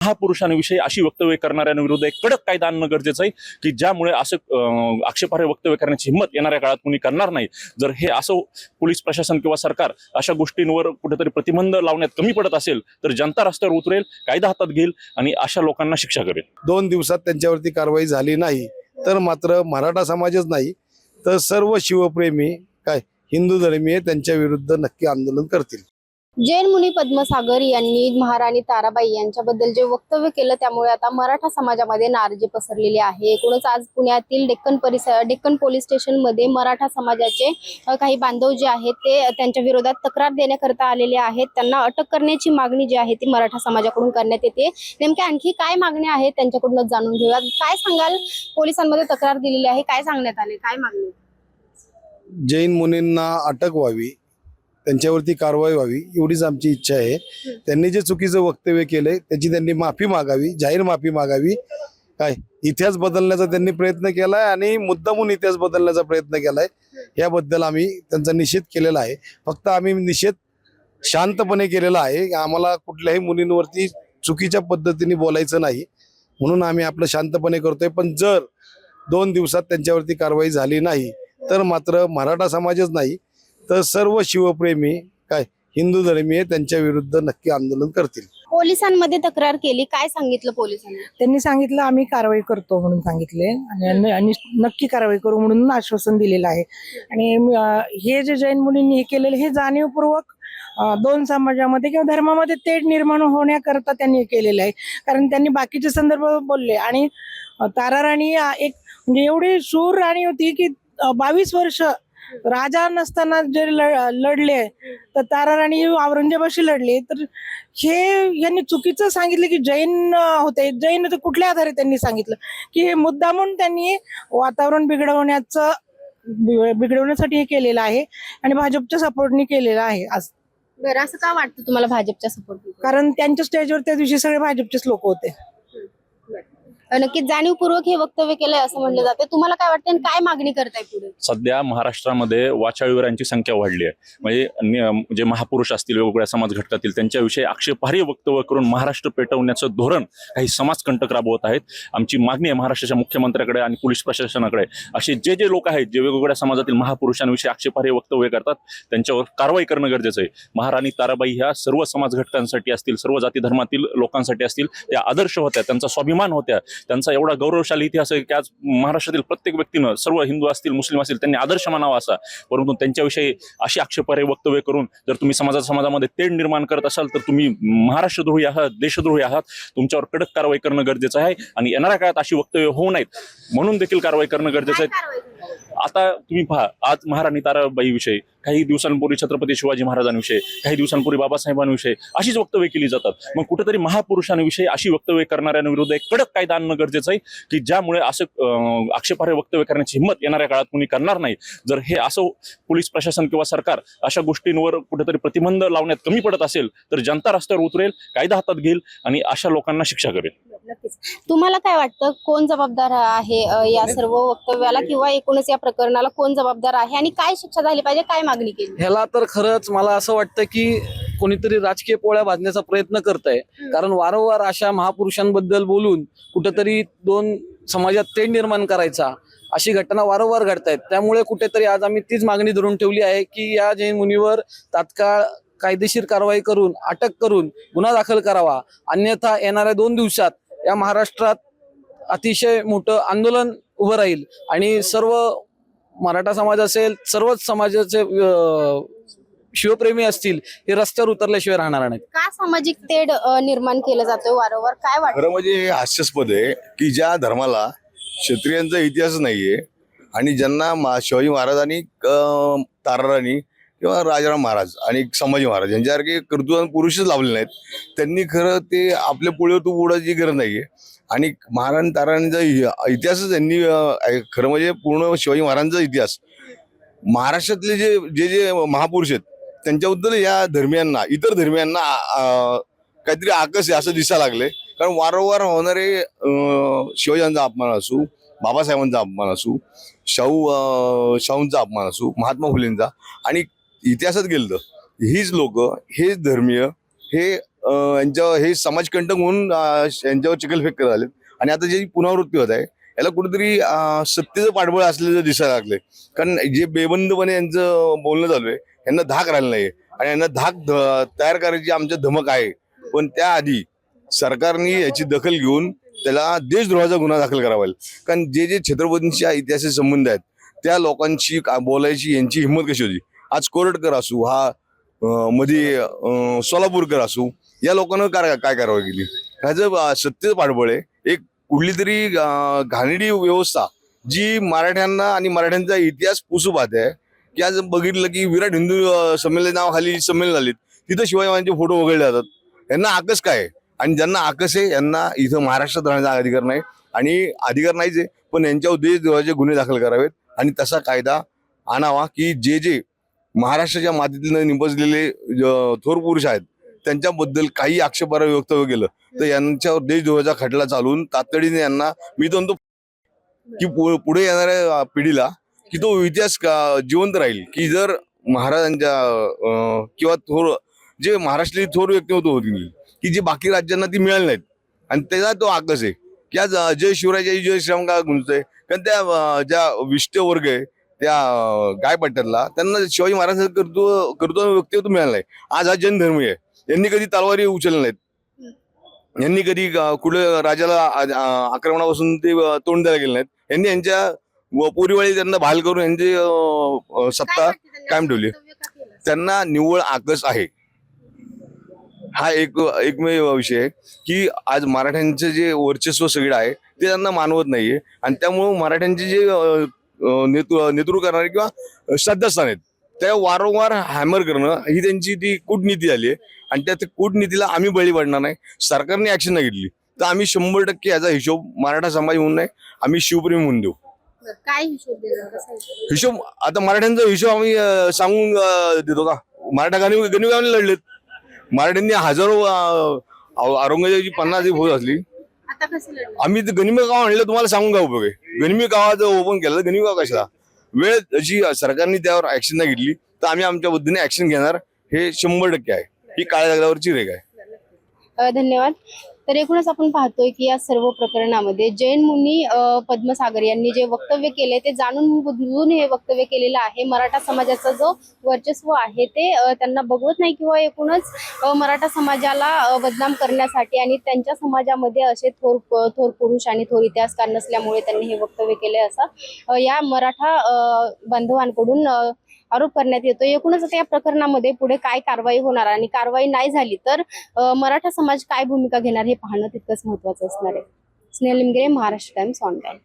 महापुरुषांविषयी अशी वक्तव्य करणाऱ्यांविरुद्ध एक कडक कायदा आणणं गरजेचं आहे की ज्यामुळे असं आक्षेपार्ह वक्तव्य करण्याची हिंमत येणाऱ्या काळात कोणी करणार नाही। जर हे असं पोलीस प्रशासन किंवा सरकार अशा गोष्टींवर कुठेतरी प्रतिबंध लावण्यात कमी पडत असेल तर जनता रस्त्यावर उतरेल, कायदा हातात घेईल आणि अशा लोकांना शिक्षा करेल। 2 दिवसात त्यांच्यावरती कारवाई झाली नाही तर मात्र मराठा समाजच नाही तर सर्व शिवप्रेमी हिंदू धर्मीय त्यांच्या विरुद्ध नक्की आंदोलन करतील। जैन मुनी पद्मसागर यांनी महाराणी ताराबाई यांच्याबद्दल जे वक्तव्य केलं त्यामुळे आता मराठा समाजामध्ये नाराजी पसरलेली आहे। एकूणच आज पुण्यातील डेक्कन पोलीस स्टेशन मध्ये मराठा समाजाचे काही बांधव जे आहेत ते त्यांच्या विरोधात तक्रार देण्याकरता आलेले आहेत। त्यांना अटक करण्याची मागणी जी आहे ती मराठा समाजाकडून करण्यात येते। नेमके आणखी काय मागण्या आहेत त्यांच्याकडून जाणून घेऊया। काय सांगाल, पोलिसांमध्ये तक्रार दिलेली आहे, काय सांगण्यात आले, काय मागणी? जैन मुनींना अटक व्हावी, त्यांच्यावरती कारवाई व्हावी एवढीच आमची इच्छा आहे। त्यांनी जे चुकीचं वक्तव्य केलंय त्याची त्यांनी माफी मागावी, जाहीर माफी मागावी। इतिहास बदलण्याचा त्यांनी प्रयत्न केलाय आणि मुद्दामून इतिहास बदलण्याचा प्रयत्न केलाय, याबद्दल आम्ही त्यांचा निषेध केलेला आहे। फक्त आम्ही निषेध शांतपणे केलेला आहे, आम्हाला कुठल्याही मुलींवरती चुकीच्या पद्धतीने बोलायचं नाही म्हणून आम्ही आपलं शांतपणे करतोय। पण जर 2 दिवसात त्यांच्यावरती कारवाई झाली नाही तर मात्र मराठा समाजच नाही तर सर्व शिवप्रेमी हिंदू धर्मीय त्यांच्या विरुद्ध नक्की आंदोलन करतील। पोलिसांमध्ये तक्रार केली, काय सांगितलं पोलिसांनी? त्यांनी सांगितलं आम्ही कारवाई करतो म्हणून सांगितले आणि नक्की कारवाई करू म्हणून आश्वासन दिलेलं आहे। आणि हे जे जैन मुलींनी हे केलेलं हे जाणीवपूर्वक 2 समाजामध्ये किंवा धर्मामध्ये तेढ निर्माण होण्याकरता त्यांनी केलेलं आहे। कारण त्यांनी बाकीचे संदर्भ बोलले आणि तारा राणी एक म्हणजे एवढी शूर राणी होती की 22 वर्ष राजा नसताना जे लढले तर तारा राणी औरंगजेबाशी लढले। तर हे यांनी चुकीचं सांगितलं की जैन होते, जैन होते कुठल्या आधारे त्यांनी सांगितलं की मुद्दामून त्यांनी वातावरण बिघडवण्यासाठी हे केलेलं आहे आणि भाजपच्या सपोर्टनी केलेलं आहे। बरं, असं का वाटतं तुम्हाला भाजपच्या सपोर्ट? कारण त्यांच्या स्टेजवर त्या दिवशी सगळे भाजपचेच लोक होते। नक्कीच जाणीवपूर्वक हे वक्तव्य केलंय असं म्हणलं जाते। तुम्हाला काय वाटतं आणि काय मागणी करताय पुढे? सध्या महाराष्ट्रामध्ये वाचाळवीरांची संख्या वाढली आहे। म्हणजे जे महापुरुष असतील वेगवेगळ्या समाज घटकातील त्यांच्याविषयी आक्षेपार्ह वक्तव्य करून महाराष्ट्र पेटवण्याचं धोरण काही समाजकंटक राबवत आहेत। आमची मागणी आहे महाराष्ट्राच्या मुख्यमंत्र्याकडे आणि पोलीस प्रशासनाकडे, असे जे लोक आहेत जे वेगवेगळ्या समाजातील महापुरुषांविषयी आक्षेपार्ह वक्तव्य करतात त्यांच्यावर कारवाई करणं गरजेचं आहे। महाराणी ताराबाई ह्या सर्व समाज घटकांसाठी असतील, सर्व जाती धर्मातील लोकांसाठी असतील, त्या आदर्श होत्या, त्यांचा स्वाभिमान होत्या, त्यांचा एवढा गौरवशाली इतिहास आहे की आज महाराष्ट्रातील प्रत्येक व्यक्तीनं, सर्व हिंदू असतील मुस्लिम असतील, त्यांनी आदर्श मानावा असा। परंतु त्यांच्याविषयी अशी आक्षेपार्ह वक्तव्य करून जर तुम्ही समाजामध्ये तेढ निर्माण करत असाल तर तुम्ही महाराष्ट्रद्रोही आहात, देशद्रोही आहात। तुमच्यावर कडक कारवाई करणं गरजेचं आहे आणि येणाऱ्या काळात अशी वक्तव्य होऊ नयेत म्हणून देखील कारवाई करणं गरजेचं आहे। आता तुम्ही पहा, आज महाराणी ताराबाई विषयी काही दिवसांपूर्वी छत्रपती शिवाजी महाराजांविषयी, काही दिवसांपूर्वी बाबासाहेबांविषयी अशीच वक्तव्य केली जातात। मग कुठेतरी महापुरुषांविषयी अशी वक्तव्य करणाऱ्यांविरुद्ध एक कडक कायदा आणणं गरजेचं आहे की ज्यामुळे असं आक्षेपार्ह वक्तव्य करण्याची हिंमत येणाऱ्या काळात कोणी करणार नाही। जर हे असं पोलीस प्रशासन किंवा सरकार अशा गोष्टींवर कुठेतरी प्रतिबंध लावण्यात कमी पडत असेल तर जनता रस्त्यावर उतरेल, कायदा हातात घेईल आणि अशा लोकांना शिक्षा करेल। नक्कीच। तुम्हाला काय वाटतं, कोण जबाबदार आहे या सर्व वक्तव्याला किंवा एकूणच या प्रकरणाला कोण जबाबदार आहे आणि काय शिक्षा झाली पाहिजे, काय मागणी केली? ह्याला तर खरंच मला असं वाटतं की कोणीतरी राजकीय पोळ्या भाजण्याचा प्रयत्न करतंय। कारण वारंवार अशा महापुरुषांबद्दल बोलून कुठेतरी 2 समाजात तेढ निर्माण करायचा अशी घटना वारंवार घडतायत। त्यामुळे कुठेतरी आज आम्ही तीच मागणी धरून ठेवली आहे की या जैन मुनीवर तात्काळ कायदेशीर कारवाई करून अटक करून गुन्हा दाखल करावा, अन्यथा येणाऱ्या 2 दिवसात या महाराष्ट्रात अतिशय मोठं आंदोलन उभं राहील आणि सर्व मराठा समाज असेल, सर्वच समाजाचे शिवप्रेमी असतील, हे रस्त्यावर उतरल्याशिवाय राहणार नाहीत। का सामाजिक तेढ निर्माण केलं जातोय वारंवार, काय वाटतं? खरं म्हणजे हास्यास्पद आहे की ज्या धर्माला क्षत्रियांचा इतिहास नाहीये आणि ज्यांना शिवाजी महाराज आणि ताराराणी किंवा राजाराम महाराज आणि संभाजी महाराज यांच्यासारखे कर्तृत्ववान पुरुषच लावले नाहीत, त्यांनी खरं ते आपल्या पुढे तू उडायची गरज नाहीये। आणि महाराणी ताराराणीचा इतिहासच त्यांनी खरं म्हणजे पूर्ण शिवाजी महाराजांचा इतिहास, महाराष्ट्रातले जे महापुरुष आहेत त्यांच्याबद्दल या धर्मियांना, इतर धर्मियांना काहीतरी आकस आहे असं दिसायला लागले। कारण वारंवार होणारे शिवाजींचा अपमान असू, बाबासाहेबांचा अपमान असू, शाहूंचा अपमान असू, महात्मा फुलेंचा, आणि इतिहासात गेलं हीच लोक, हेच धर्मीय हे यांच्यावर हे समाजकंटक म्हणून यांच्यावर चिखलफेक करत आले आणि आता जी पुनरावृत्ती होत आहे याला कुठेतरी सत्तेचं पाठबळ असलेलं दिसायला लागलंय. कारण जे बेबंदपणे यांचं बोलणं चालू आहे यांना धाक राहिलं नाही आणि यांना तयार करायची आमच्या धमक आहे. पण त्याआधी सरकारने याची दखल घेऊन त्याला देशद्रोहाचा गुन्हा दाखल करावा. कारण जे छत्रपतींच्या इतिहासाचे संबंध आहेत त्या लोकांची बोलायची यांची हिंमत कशी होती. आज कोरटकर असू हा मध्ये सोलापूरकर असू या लोकांना काय कारवाई केली. ह्याचं सत्तेचं पाठबळ आहे. एक कुठली तरी घाणेरडी व्यवस्था जी मराठ्यांना आणि मराठ्यांचा इतिहास पुसू पाहते की आज बघितलं की विराट हिंदू संमेलन नावाखाली संमेलन झालीत तिथं शिवाजी महाराजांचे फोटो वगळले जातात. यांना आकस काय आणि ज्यांना आकस आहे यांना इथं महाराष्ट्रात राहण्याचा अधिकार नाही आणि अधिकार नाहीच आहे. पण यांच्यावर देशद्रोहाचे गुन्हे दाखल करावेत आणि तसा कायदा आणावा की जे महाराष्ट्राच्या मातीतून निपजलेले थोर पुरुष आहेत त्यांच्याबद्दल काही आक्षेपार्ह वक्तव्य केलं तर यांच्यावर देशद्रोहाचा खटला चालून तातडीने यांना मी तर म्हणतो की पुढे येणाऱ्या पिढीला की तो इतिहास जिवंत राहील की जर महाराजांच्या किंवा थोर जे महाराष्ट्रातली थोर व्यक्तिमत्व होती की जी बाकी राज्यांना ती मिळाली नाहीत आणि त्याचा तो आकस आहे की आज जय शिवराय जय श्रीराम का गुंजतोय. कारण त्या ज्या विष्ट वर्ग आहे त्या गायपट्ट्यातला त्यांना शिवाजी महाराज कर्तृत्व व्यक्तिमत्व मिळालं नाही. आज हा जनधर्मी आहे. यांनी कधी तलवारी उचलल्या नाहीत. यांनी कधी कुठे राजाला आक्रमणापासून ते तोंड द्यायला गेले नाहीत. यांनी यांच्या पोरीवाळी त्यांना भाल करून यांची सत्ता कायम ठेवली. त्यांना निव्वळ आकस आहे. हा एकमेव विषय आहे की आज मराठ्यांचं जे वर्चस्व सगळं आहे ते त्यांना मानवत नाहीये आणि त्यामुळं मराठ्यांचे जे नेतृत्व करणारे किंवा श्रद्धास्थान आहेत त्या वारंवार हॅमर करणं ही त्यांची ती कूटनीती झाली आहे आणि त्या कूटनीतीला आम्ही बळी पडणार नाही. सरकारने ऍक्शन नाही घेतली तर आम्ही 100% याचा हिशोब मराठा समाज म्हणून नाही आम्ही शिवप्रेमी म्हणून देऊ. काय हिशोब देणार हिशोब आता मराठ्यांचा हिशोब आम्ही सांगून देतो का. मराठा गणिगावने लढलेत. मराठ्यांनी हजारो औरंगजेबाची 50 फौज असली. आता कसं लढणार? आम्ही गनिमी गाव आणलं तुम्हाला सांगून काय उपयोग आहे. गनिमी गावाचं ओपन केलं तर गनिमी गाव कशाला. वेळ अशी सरकारने त्यावर ऍक्शन नाही घेतली तर आम्ही आमच्या पद्धतीने ऍक्शन घेणार हे 100% आहे. ही काळ्या दगडावरची रेख आहे. धन्यवाद. तर एकूणच आपण पाहतोय की या सर्व प्रकरणामध्ये जैन मुनी पद्मसागर यांनी जे वक्तव्य केले ते जाणून बुजून हे वक्तव्य केलेलं आहे. मराठा समाजाचा जो वर्चस्व आहे ते त्यांना बघवत नाही किंवा एकूणच मराठा समाजाला बदनाम करण्यासाठी आणि त्यांच्या समाजामध्ये असे थोर पुरुष आणि थोर इतिहासकार नसल्यामुळे त्यांनी हे वक्तव्य केले असं या मराठा बांधवांकडून आरोप करण्यात येतो. एकूणच आता या प्रकरणामध्ये पुढे काय कारवाई होणार आणि कारवाई नाही झाली तर मराठा समाज काय भूमिका घेणार हे पाहणं तितकंच महत्त्वाचं असणार आहे. Snehal Limgire, Maharashtra times online.